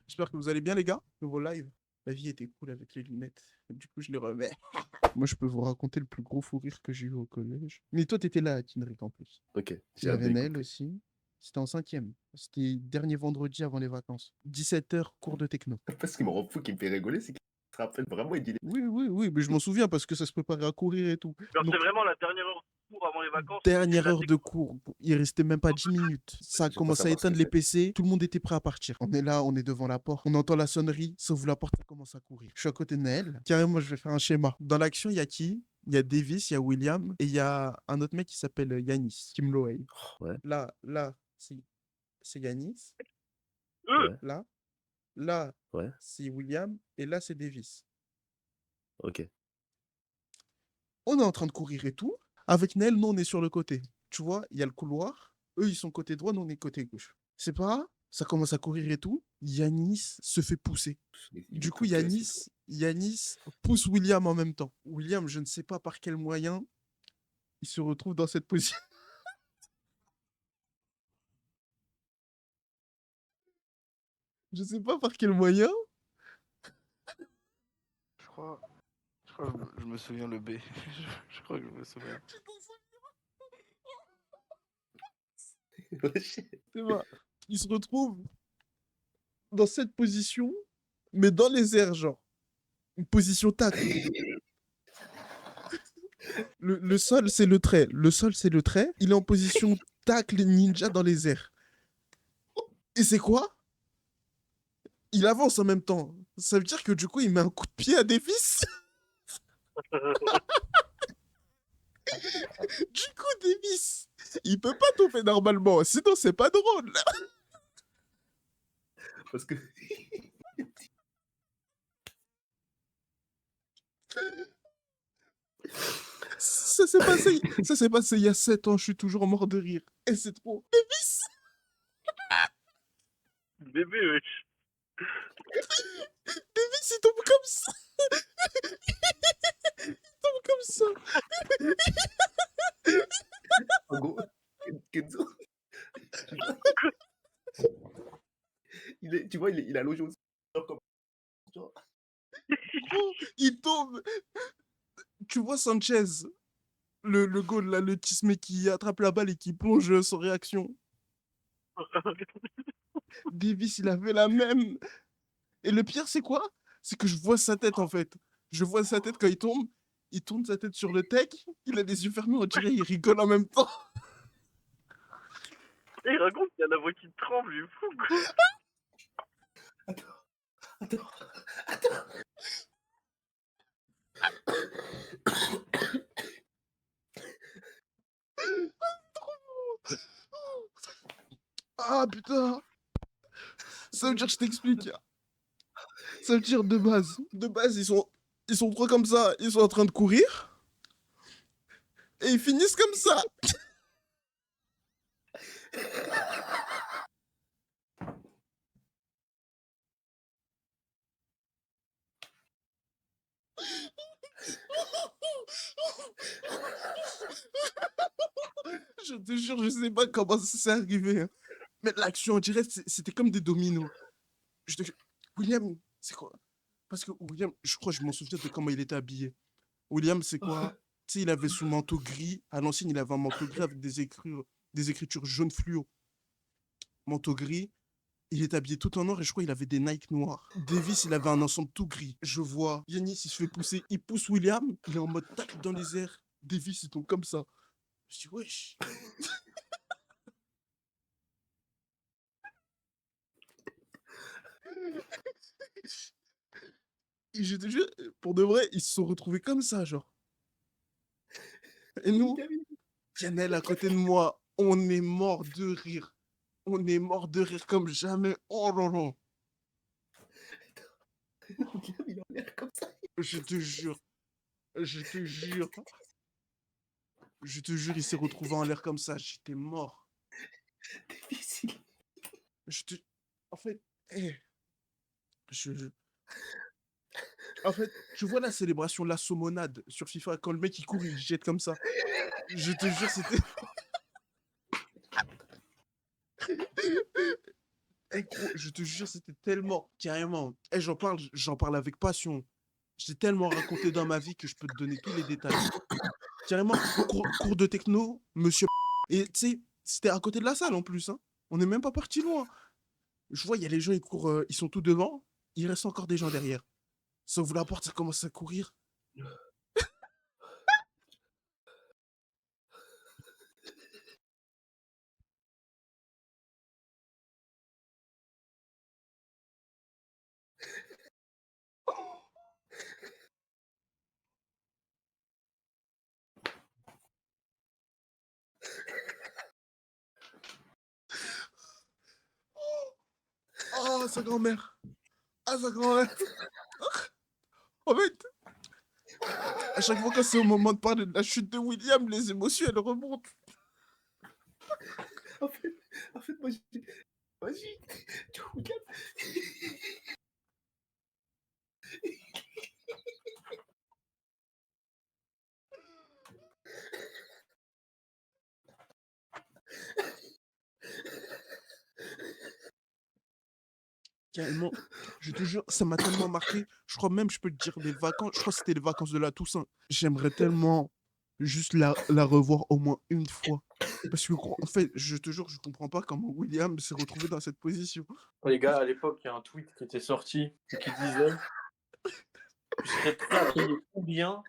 J'espère que vous allez bien, les gars. Nouveau live. La vie était cool avec les lunettes. Du coup, je les remets. Moi, je peux vous raconter le plus gros fou rire que j'ai eu au collège. Mais toi, t'étais là à Tinric en plus. Ok, Il j'ai y hâte avait Naël d'écouter. aussi. C'était en cinquième. C'était dernier vendredi avant les vacances. 17h, cours de techno. Parce ce qui me rend fou, qui me fait rigoler, c'est qu'il se rappelle vraiment et dit Oui, oui, oui, mais je m'en souviens parce que ça se préparait à courir et tout. Genre, c'est Donc, vraiment la dernière heure de cours avant les vacances. dernière La heure de techno. cours. Il restait même pas 10 minutes. Ça a Je crois commencé à savoir ce que éteindre les c'est. PC. Tout le monde était prêt à partir. On est là, on est devant la porte. On entend la sonnerie. Ça ouvre la porte, ça commence à courir. Je suis à côté de Naël. Carrément, je vais faire un schéma. Dans l'action, il y a qui? Il y a Davis, il y a William et il y a un autre mec qui s'appelle Yanis, Kim Loey. Ouais, Là, c'est Yanis. Eux, ouais, Là, là, ouais, c'est William et là, c'est Davis. ok. On est en train de courir et tout. Avec Naël, nous, on est sur le côté. Tu vois, il y a le couloir. Eux, ils sont côté droit, nous, on est côté gauche. C'est pas, ça commence à courir et tout. Yanis se fait pousser. Il Du est coup, tout classique. Yanis pousse William en même temps. William, je ne sais pas par quel moyen, il se retrouve dans cette position. Je sais pas par quel moyen. Je crois que je me souviens le B. Je crois que je me souviens. C'est pas. Il se retrouve dans cette position, mais dans les airs, genre. Une position tacle. Le sol, c'est le trait. Le sol, c'est le trait. Il est en position tacle ninja dans les airs. Et c'est quoi? Il avance en même temps. Ça veut dire que du coup, il met un coup de pied à Davis. Du coup, Davis, il peut pas tomber normalement. Sinon, c'est pas drôle. Parce que. Ça s'est passé il y a 7 ans. Je suis toujours mort de rire. Et c'est trop. Davis, bébé, wesh. Davis, il tombe comme ça. Il tombe comme ça. En gros, Kenzo, tu vois, il a logé aussi. Comme... Gros, il tombe. Tu vois Sanchez, le goal, là, le tismé qui attrape la balle et qui plonge sans réaction. Davis, il avait la même. Et le pire, c'est quoi? C'est que je vois sa tête, en fait. Je vois sa tête quand il tombe. Il tourne sa tête sur le tech. Il a les yeux fermés, on dirait il rigole en même temps. Et il raconte qu'il y a la voix qui tremble, il est fou, quoi. Attends. Ah, putain. Ça veut dire, je t'explique. Ça veut dire de base. De base, ils sont trois comme ça. Ils sont en train de courir. Et ils finissent comme ça. Je te jure, je sais pas comment ça s'est arrivé, hein. Mais l'action, on dirait, c'était comme des dominos. Je te jure. William, c'est quoi? Parce que William, je crois que je m'en souviens de comment il était habillé. William, c'est quoi? Tu sais, il avait son manteau gris. À l'ancienne, il avait un manteau gris avec des écritures jaune fluo. Manteau gris. Il est habillé tout en noir et je crois qu'il avait des Nike noirs. Davis, il avait un ensemble tout gris. Je vois Yanis, il se fait pousser. Il pousse William. Il est en mode tac dans les airs. Davis, il tombe comme ça. Je dis, wesh. Et je te jure, pour de vrai, ils se sont retrouvés comme ça, genre. Et nous, Yanel à côté de moi, on est mort de rire. On est mort de rire comme jamais. Oh là là. Il a l'air comme ça. Je te jure. Je te jure. Je te jure, il s'est retrouvé en l'air comme ça. J'étais mort. Difficile. Je te... En fait, je- en fait, tu vois la célébration, la saumonade sur FIFA, quand le mec il court, il jette comme ça. Je te jure, c'était... Eh, gros, je te jure, c'était tellement, carrément. Eh, j'en parle avec passion. J'ai tellement raconté dans ma vie que je peux te donner tous les détails. Carrément, cours de techno, monsieur. Et tu sais, c'était à côté de la salle en plus, hein. On n'est même pas parti loin. Je vois, il y a les gens, ils courent, ils sont tout devant. Il reste encore des gens derrière. Sauf la porte, ça commence à courir. Oh, sa grand-mère. Ah, sa grand-mère. En fait, à chaque fois que c'est au moment de parler de la chute de William, les émotions, elles remontent. En fait, moi, j'ai... Vas-y, tu regardes. Carrément, je te jure, ça m'a tellement marqué. Je crois même, je peux te dire, les vacances, je crois que c'était les vacances de la Toussaint. J'aimerais tellement juste la revoir au moins une fois. Parce que, en fait, je te jure, je comprends pas comment William s'est retrouvé dans cette position. Les gars, à l'époque, il y a un tweet qui était sorti et qui disait: tu serais prêt à payer combien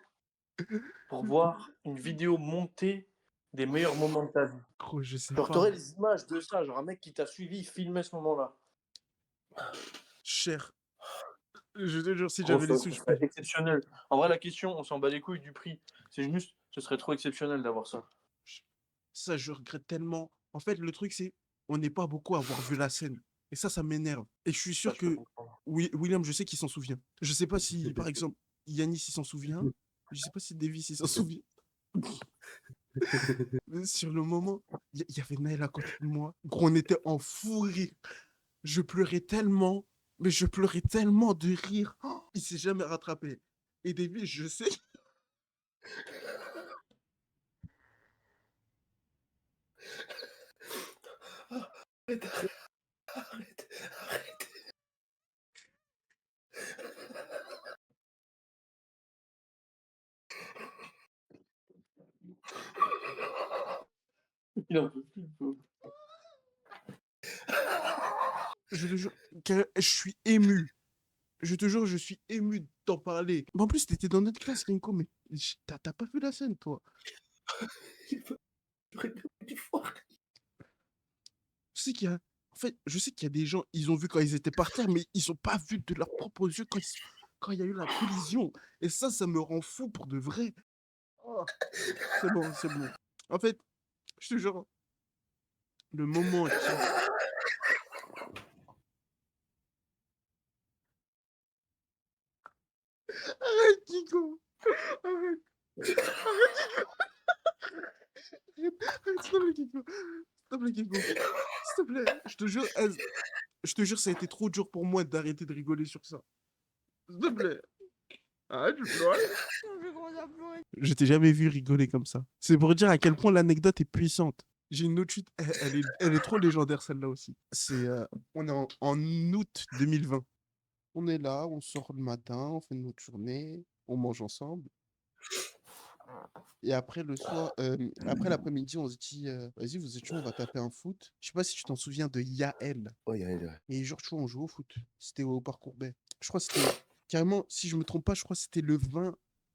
pour voir une vidéo montée des meilleurs moments de ta vie? Gros, je sais Genre, pas. t'aurais les images de ça, genre un mec qui t'a suivi, il filmait ce moment-là. Cher. Je te jure, si Gros, j'avais les ça sous, je serait paye. exceptionnel. En vrai, la question, on s'en bat les couilles du prix. C'est juste, ce serait trop exceptionnel d'avoir ça. Ça, je regrette tellement. En fait, le truc, c'est, on n'est pas beaucoup à avoir vu la scène. Et ça m'énerve. Et je suis Ça, sûr je peux que comprendre. William, je sais qu'il s'en souvient. Je sais pas si, par exemple, Yanis, il s'en souvient. Je sais pas si Davis, il s'en souvient. Mais sur le moment, il y avait Naël à côté de moi. Gros, on était en fou rire. Je pleurais tellement, mais je pleurais tellement de rire. Oh, il s'est jamais rattrapé. Et Davis, je sais. Arrête, arrête, arrête. Il en peut plus, le pauvre. Je te jure, je suis ému. Je te jure, je suis ému d'en parler. Mais en plus, t'étais dans notre classe, Rinko, mais t'as pas vu la scène, toi. J'aurais bien dû voir. Je sais qu'il y a... En fait, je sais qu'il y a des gens, ils ont vu quand ils étaient par terre, mais ils ont pas vu de leurs propres yeux quand il y a eu la collision. Et ça me rend fou pour de vrai. Oh, c'est bon, c'est bon. En fait, je te jure, le moment qui... Arrête, Kiko. Arrête. Arrête, s'il te plaît, Kiko. S'il te plaît, Kiko. S'il te plaît. Je te jure, ça a été trop dur pour moi d'arrêter de rigoler sur ça. S'il te plaît. Arrête, je pleure. Je t'ai jamais vu rigoler comme ça. C'est pour dire à quel point l'anecdote est puissante. J'ai une autre chute. Elle est trop légendaire, celle-là aussi. On est en août 2020. On est là, on sort le matin, on fait notre journée, on mange ensemble. Et après le soir, après l'après-midi, on se dit, vas-y, vous êtes chaud, on va taper un foot. Je sais pas si tu t'en souviens de Yael. Oh, Yael. Et genre, tu vois, on joue au foot. C'était au parcours Bay. Je crois que c'était carrément, si je me trompe pas, je crois que c'était le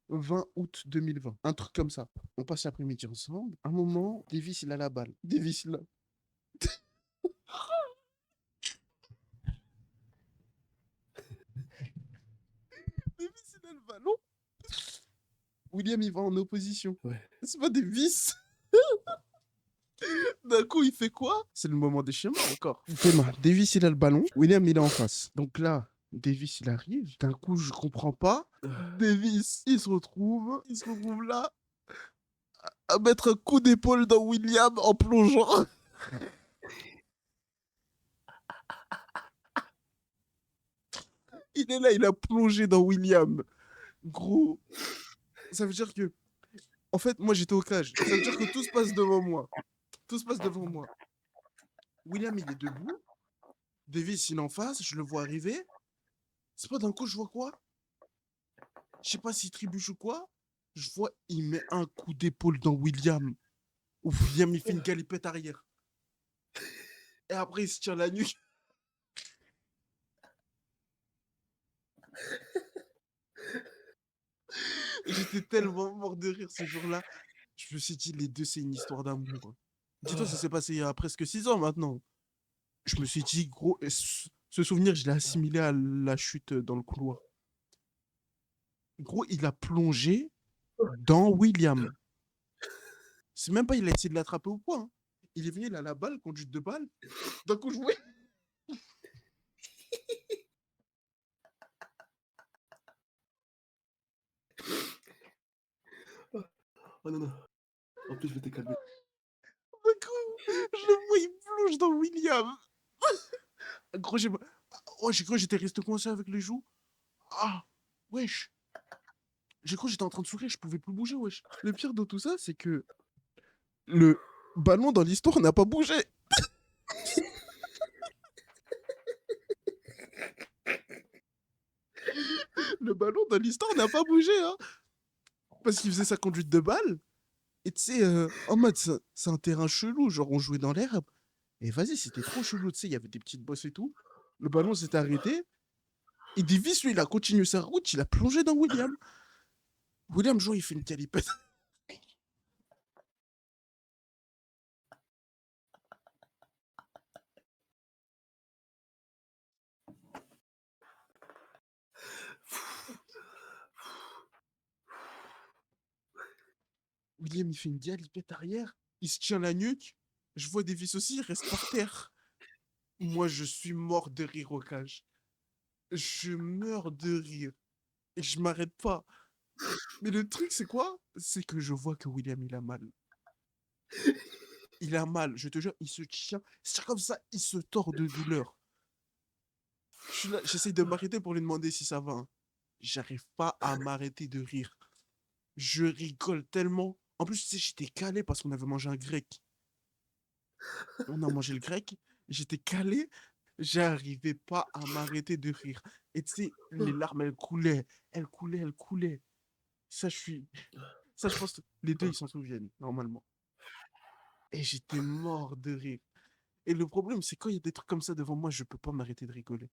20 août 2020. Un truc comme ça. On passe l'après-midi ensemble. Un moment, Davis, il a la balle. Davis, il a... Davis, il a le ballon. William, il va en opposition. Ouais. C'est pas Davis. D'un coup, il fait quoi? C'est le moment des schémas encore. Il fait mal. Davis, il a le ballon. William, il est en face. Donc là, Davis, il arrive. D'un coup, je comprends pas. Davis, il se retrouve là, à mettre un coup d'épaule dans William en plongeant. Il est là, il a plongé dans William. Gros, ça veut dire que... En fait, moi, j'étais au cage. Ça veut dire que tout se passe devant moi. Tout se passe devant moi. William, il est debout. Davis, il est en face, je le vois arriver. C'est pas d'un coup, je vois quoi? Je sais pas s'il trébuche ou quoi. Je vois, il met un coup d'épaule dans William. Ou William, il fait une galipette arrière. Et après, il se tire la nuque. J'étais tellement mort de rire ce jour-là. Je me suis dit, les deux, c'est une histoire d'amour. Dis-toi, ça s'est passé il y a presque 6 ans maintenant. Je me suis dit, gros, ce souvenir, je l'ai assimilé à la chute dans le couloir. Gros, il a plongé dans William. C'est même pas, il a essayé de l'attraper au point. Il est venu, il a la balle, conduite de balle. D'un coup, je vois. Oh non, non. En plus, je m'étais calmé. D'un coup, je le vois, il plonge dans William. Gros, j'ai cru que j'étais resté coincé avec les joues. Ah, wesh. J'ai cru que j'étais en train de sourire, je pouvais plus bouger, wesh. Le pire de tout ça, c'est que le ballon dans l'histoire n'a pas bougé. Le ballon dans l'histoire n'a pas bougé, hein. Parce qu'il faisait sa conduite de balle. Et tu sais, en mode, c'est un terrain chelou, genre on jouait dans l'herbe. Et vas-y, c'était trop chelou, tu sais, il y avait des petites bosses et tout. Le ballon s'est arrêté. Et Davis, lui, il a continué sa route, il a plongé dans William. William, genre, il fait une calipette. William, il fait une galipette arrière. Il se tient la nuque. Je vois Davis aussi, il reste par terre. Moi, je suis mort de rire au cage. Je meurs de rire. Et je m'arrête pas. Mais le truc, c'est quoi? C'est que je vois que William, il a mal. Il a mal, je te jure, il se tient comme ça, il se tord de douleur. Je suis là, j'essaye de m'arrêter pour lui demander si ça va, hein. J'arrive pas à m'arrêter de rire. Je rigole tellement. En plus, tu sais, j'étais calé parce qu'on avait mangé un grec. On a mangé le grec, j'étais calé, j'arrivais pas à m'arrêter de rire. Et tu sais, les larmes, elles coulaient, elles coulaient, elles coulaient. Ça, je pense que les deux, ils s'en souviennent, normalement. Et j'étais mort de rire. Et le problème, c'est quand il y a des trucs comme ça devant moi, je peux pas m'arrêter de rigoler.